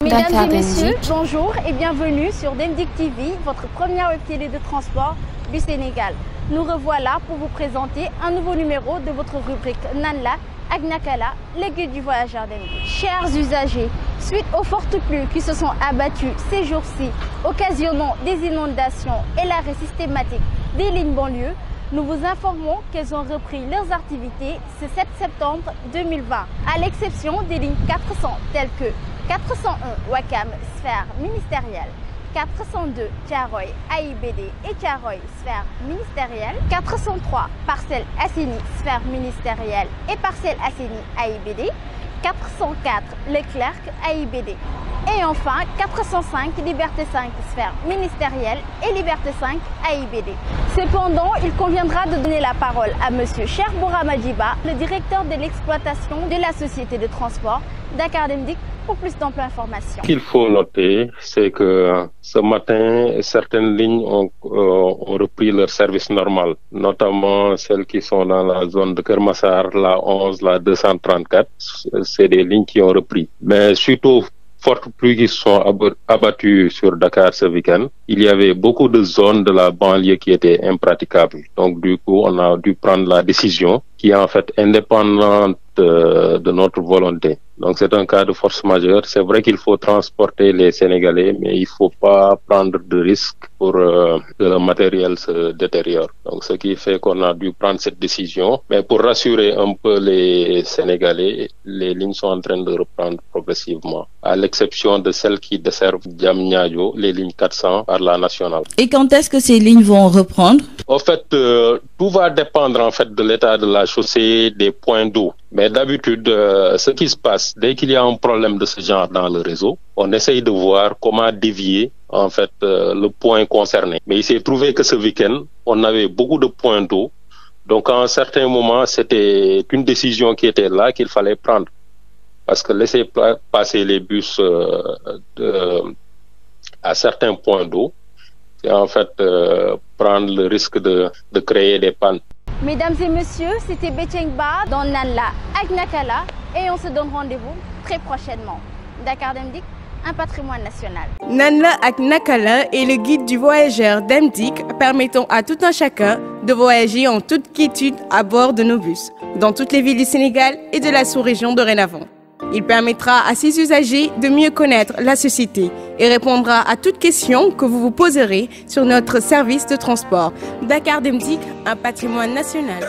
Mesdames et messieurs, bonjour et bienvenue sur Demdik TV, votre première web télé de transport du Sénégal. Nous revoilà pour vous présenter un nouveau numéro de votre rubrique Nanla ak Nakala, les guides du voyageur Demdik. Chers usagers, suite aux fortes pluies qui se sont abattues ces jours-ci, occasionnant des inondations et l'arrêt systématique des lignes banlieues, nous vous informons qu'elles ont repris leurs activités ce 7 septembre 2020, à l'exception des lignes 400 telles que 401 Ouakam Sphère Ministérielle, 402 Thiaroye AIBD et Thiaroye Sphère Ministérielle, 403 Parcelles Assainies Sphère Ministérielle et Parcelles Assainies AIBD, 404 Leclerc AIBD. Et enfin, 405 Liberté 5 Sphère Ministérielle et Liberté 5 AIBD. Cependant, il conviendra de donner la parole à M. Cheikh Bouramadiba, le directeur de l'exploitation de la société de transport Dakar Demdik, pour plus d'amples informations. Ce qu'il faut noter, c'est que ce matin, certaines lignes ont repris leur service normal, notamment celles qui sont dans la zone de Kermassar, la 11, la 234. C'est des lignes qui ont repris. Mais surtout, fortes pluies qui sont abattues sur Dakar ce week-end, il y avait beaucoup de zones de la banlieue qui étaient impraticables. Donc du coup, on a dû prendre la décision qui est en fait indépendante de notre volonté. Donc c'est un cas de force majeure. C'est vrai qu'il faut transporter les Sénégalais, mais il ne faut pas prendre de risques pour que le matériel se détériore. Donc ce qui fait qu'on a dû prendre cette décision. Mais pour rassurer un peu les Sénégalais, les lignes sont en train de reprendre progressivement, à l'exception de celles qui desservent Diamniadio, les lignes 400 par la nationale. Et quand est-ce que ces lignes vont reprendre? En fait, tout va dépendre en fait de l'état de la chaussée, des points d'eau. Mais d'habitude, ce qui se passe, dès qu'il y a un problème de ce genre dans le réseau, on essaye de voir comment dévier en fait le point concerné. Mais il s'est trouvé que ce week-end, on avait beaucoup de points d'eau. Donc à un certain moment, c'était une décision qui était là qu'il fallait prendre. Parce que laisser passer les bus à certains points d'eau, c'est en fait prendre le risque de créer des pannes. Mesdames et messieurs, c'était Betchengba dans Nanla ak Nakala et on se donne rendez-vous très prochainement. Dakar Demdik, un patrimoine national. Nanla ak Nakala est le guide du voyageur Demdik permettant à tout un chacun de voyager en toute quiétude à bord de nos bus, dans toutes les villes du Sénégal et de la sous-région dorénavant. Il permettra à ses usagers de mieux connaître la société et répondra à toutes questions que vous vous poserez sur notre service de transport. Dakar Demdik, un patrimoine national.